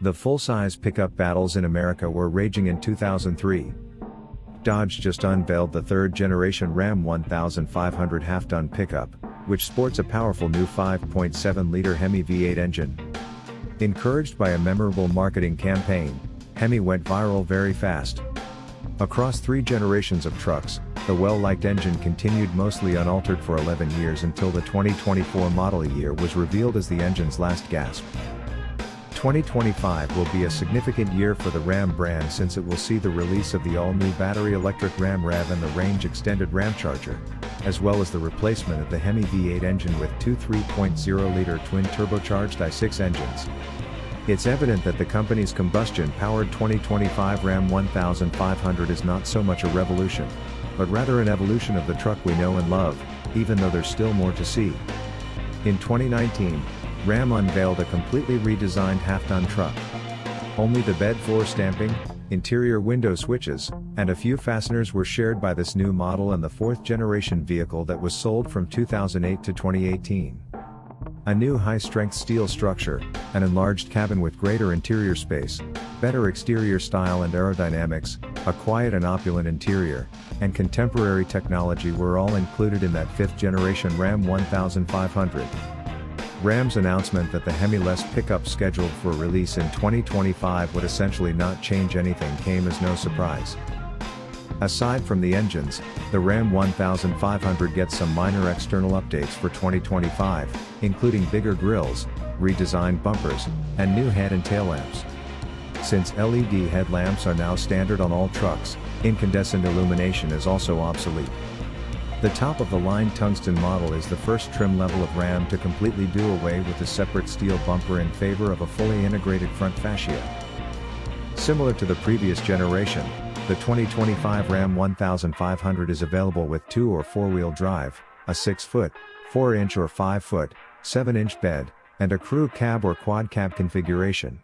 The full-size pickup battles in America were raging in 2003. Dodge just unveiled the third-generation Ram 1500 half-ton pickup, which sports a powerful new 5.7-liter Hemi V-8 engine. Encouraged by a memorable marketing campaign, Hemi went viral very fast. Across 3 generations of trucks, the well-liked engine continued mostly unaltered for 11 years until the 2024 model year was revealed as the engine's last gasp. 2025 will be a significant year for the Ram brand since it will see the release of the all-new battery-electric Ram REV and the range-extended Ramcharger, as well as the replacement of the Hemi V-8 engine with 2 3.0-liter twin-turbocharged i6 engines. It's evident that the company's combustion-powered 2025 Ram 1500 is not so much a revolution, but rather an evolution of the truck we know and love, even though there's still more to see. In 2019, Ram unveiled a completely redesigned half-ton truck. Only the bed floor stamping, interior window switches, and a few fasteners were shared by this new model and the 4th-generation vehicle that was sold from 2008 to 2018. A new high-strength steel structure, an enlarged cabin with greater interior space, better exterior style and aerodynamics, a quiet and opulent interior, and contemporary technology were all included in that 5th-generation Ram 1500. Ram's announcement that the Hemi-less pickup scheduled for release in 2025 would essentially not change anything came as no surprise. Aside from the engines, the Ram 1500 gets some minor external updates for 2025, including bigger grills, redesigned bumpers, and new head and tail lamps. Since LED headlamps are now standard on all trucks, incandescent illumination is also obsolete. The top-of-the-line tungsten model is the first trim level of Ram to completely do away with the separate steel bumper in favor of a fully integrated front fascia. Similar to the previous generation, the 2025 Ram 1500 is available with 2- or 4-wheel drive, a 6-foot, 4-inch or 5-foot, 7-inch bed, and a crew cab or quad cab configuration.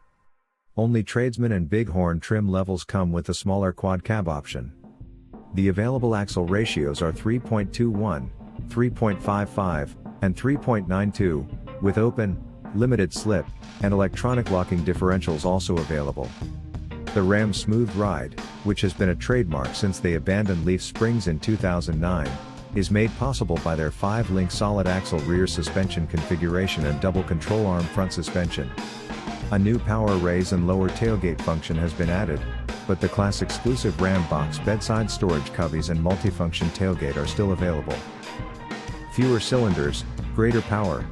Only tradesman and bighorn trim levels come with the smaller quad cab option. The available axle ratios are 3.21, 3.55, and 3.92, with open, limited slip, and electronic locking differentials also available. The Ram Smooth Ride, which has been a trademark since they abandoned leaf springs in 2009, is made possible by their 5-link solid axle rear suspension configuration and double control arm front suspension. A new power raise and lower tailgate function has been added, but the class-exclusive Ram box bedside storage cubbies and multifunction tailgate are still available. Fewer cylinders, greater power.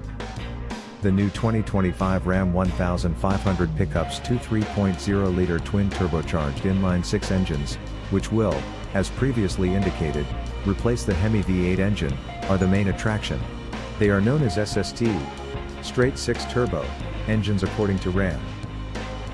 The new 2025 Ram 1500 pickups 2 3.0-liter twin-turbocharged inline-6 engines, which will, as previously indicated, replace the Hemi V-8 engine, are the main attraction. They are known as SST, straight 6 turbo, engines according to Ram.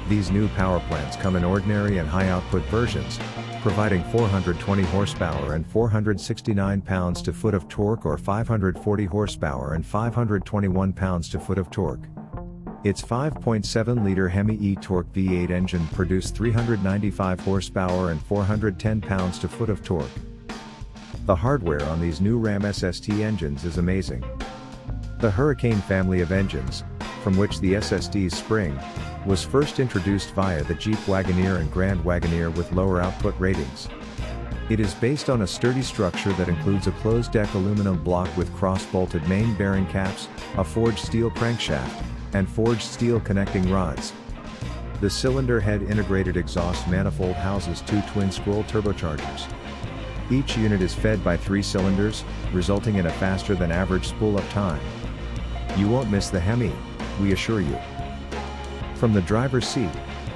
These new power plants come in ordinary and high-output versions, providing 420 horsepower and 469 pounds-to-foot of torque or 540 horsepower and 521 pounds-to-foot of torque. Its 5.7-liter Hemi e-torque V8 engine produced 395 horsepower and 410 pounds-to-foot of torque. The hardware on these new Ram SST engines is amazing. The Hurricane family of engines, from which the SST's spring, was first introduced via the Jeep Wagoneer and Grand Wagoneer with lower output ratings. It is based on a sturdy structure that includes a closed-deck aluminum block with cross-bolted main bearing caps, a forged steel crankshaft, and forged steel connecting rods. The cylinder head integrated exhaust manifold houses 2 twin-scroll turbochargers. Each unit is fed by 3 cylinders, resulting in a faster-than-average spool-up time. You won't miss the Hemi, we assure you. From the driver's seat,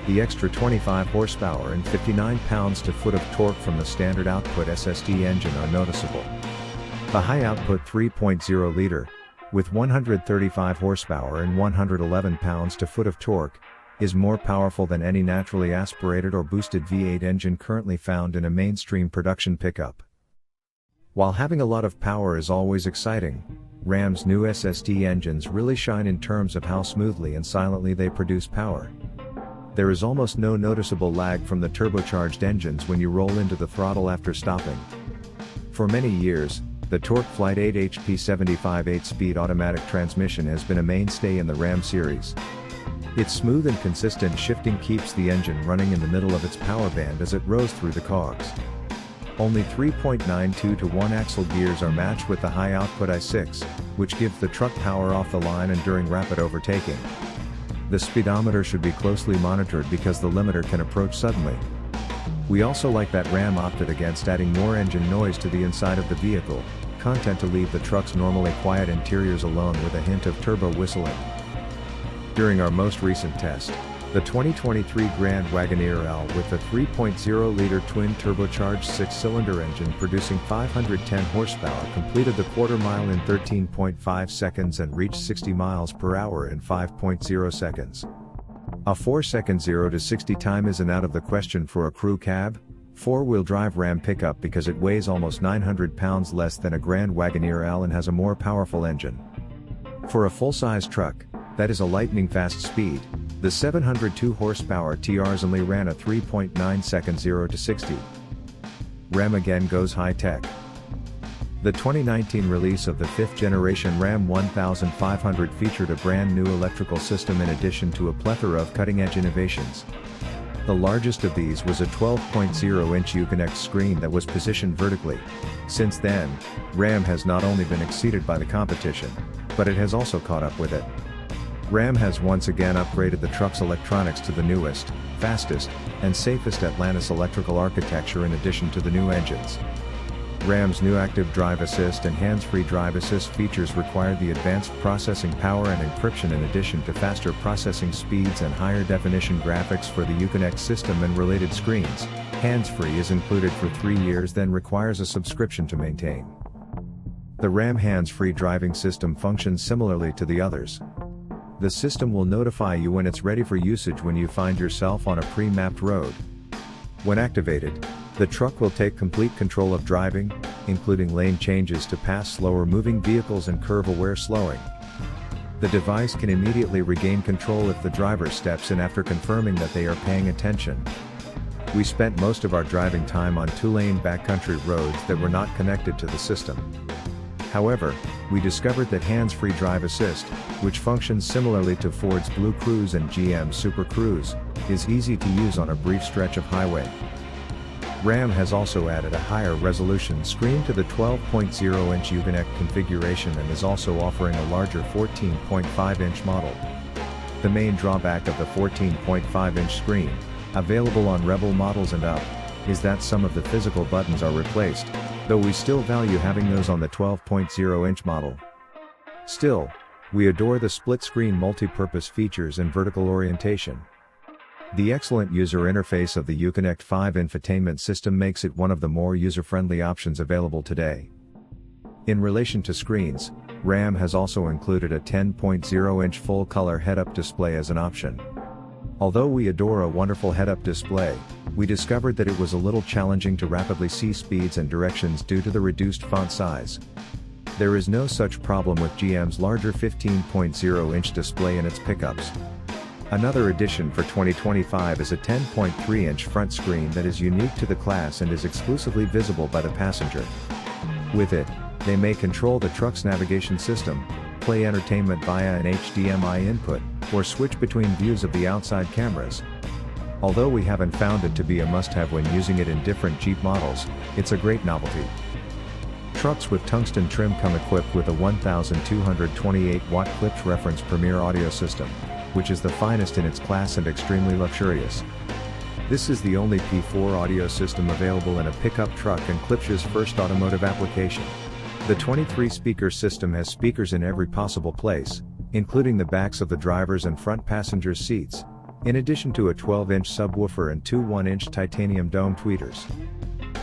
the extra 25 horsepower and 59 pounds-to-foot of torque from the standard output SST engine are noticeable. The high-output 3.0-liter, with 135 horsepower and 111 pounds-to-foot of torque, is more powerful than any naturally aspirated or boosted V8 engine currently found in a mainstream production pickup. While having a lot of power is always exciting, Ram's new SST engines really shine in terms of how smoothly and silently they produce power. There is almost no noticeable lag from the turbocharged engines when you roll into the throttle after stopping. For many years, the TorqueFlite 8 HP 75 8-speed automatic transmission has been a mainstay in the Ram series. Its smooth and consistent shifting keeps the engine running in the middle of its power band as it rows through the cogs. Only 3.92 to 1 axle gears are matched with the high-output i6, which gives the truck power off the line and during rapid overtaking. The speedometer should be closely monitored because the limiter can approach suddenly. We also like that Ram opted against adding more engine noise to the inside of the vehicle, content to leave the truck's normally quiet interiors alone with a hint of turbo whistling. During our most recent test, the 2023 Grand Wagoneer L with the 3.0-liter twin-turbocharged 6-cylinder engine producing 510 horsepower completed the quarter-mile in 13.5 seconds and reached 60 miles per hour in 5.0 seconds. A 4-second 0 to 60 time isn't out of the question for a crew cab, four-wheel drive Ram pickup because it weighs almost 900 pounds less than a Grand Wagoneer L and has a more powerful engine. For a full-size truck, that is a lightning-fast speed, the 702 horsepower TRs only ran a 3.9 second 0 to 60. Ram again goes high-tech. The 2019 release of the 5th generation Ram 1500 featured a brand new electrical system in addition to a plethora of cutting-edge innovations. The largest of these was a 12.0-inch Uconnect screen that was positioned vertically. Since then, Ram has not only been exceeded by the competition, but it has also caught up with it. Ram has once again upgraded the truck's electronics to the newest, fastest, and safest Atlantis electrical architecture in addition to the new engines. Ram's new active drive assist and hands-free drive assist features require the advanced processing power and encryption in addition to faster processing speeds and higher definition graphics for the Uconnect system and related screens. Hands-free is included for 3 years then requires a subscription to maintain. The Ram hands-free driving system functions similarly to the others. The system will notify you when it's ready for usage when you find yourself on a pre-mapped road. When activated, the truck will take complete control of driving, including lane changes to pass slower moving vehicles and curve-aware slowing. The device can immediately regain control if the driver steps in after confirming that they are paying attention. We spent most of our driving time on 2-lane backcountry roads that were not connected to the system. However, we discovered that hands-free drive assist, which functions similarly to Ford's Blue Cruise and GM's Super Cruise, is easy to use on a brief stretch of highway. Ram has also added a higher resolution screen to the 12.0-inch Uconnect configuration and is also offering a larger 14.5-inch model. The main drawback of the 14.5-inch screen, available on Rebel models and up, is that some of the physical buttons are replaced, though we still value having those on the 12.0-inch model. Still, we adore the split-screen multi-purpose features and vertical orientation. The excellent user interface of the Uconnect 5 infotainment system makes it one of the more user-friendly options available today. In relation to screens, Ram has also included a 10.0-inch full-color head-up display as an option. Although we adore a wonderful head-up display, we discovered that it was a little challenging to rapidly see speeds and directions due to the reduced font size. There is no such problem with GM's larger 15.0-inch display in its pickups. Another addition for 2025 is a 10.3-inch front screen that is unique to the class and is exclusively visible by the passenger. With it, they may control the truck's navigation system, play entertainment via an HDMI input, or switch between views of the outside cameras. Although we haven't found it to be a must-have when using it in different Jeep models, it's a great novelty. Trucks with tungsten trim come equipped with a 1228-watt Klipsch reference Premier audio system, which is the finest in its class and extremely luxurious. This is the only P4 audio system available in a pickup truck and Klipsch's first automotive application. The 23-speaker system has speakers in every possible place, including the backs of the driver's and front passenger's seats, in addition to a 12-inch subwoofer and two 1-inch titanium dome tweeters.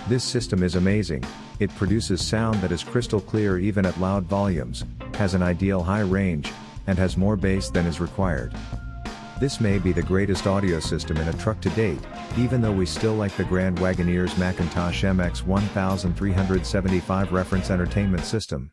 This system is amazing. It produces sound that is crystal clear even at loud volumes, has an ideal high range, and has more bass than is required. This may be the greatest audio system in a truck to date, even though we still like the Grand Wagoneer's Macintosh MX 1375 reference entertainment system.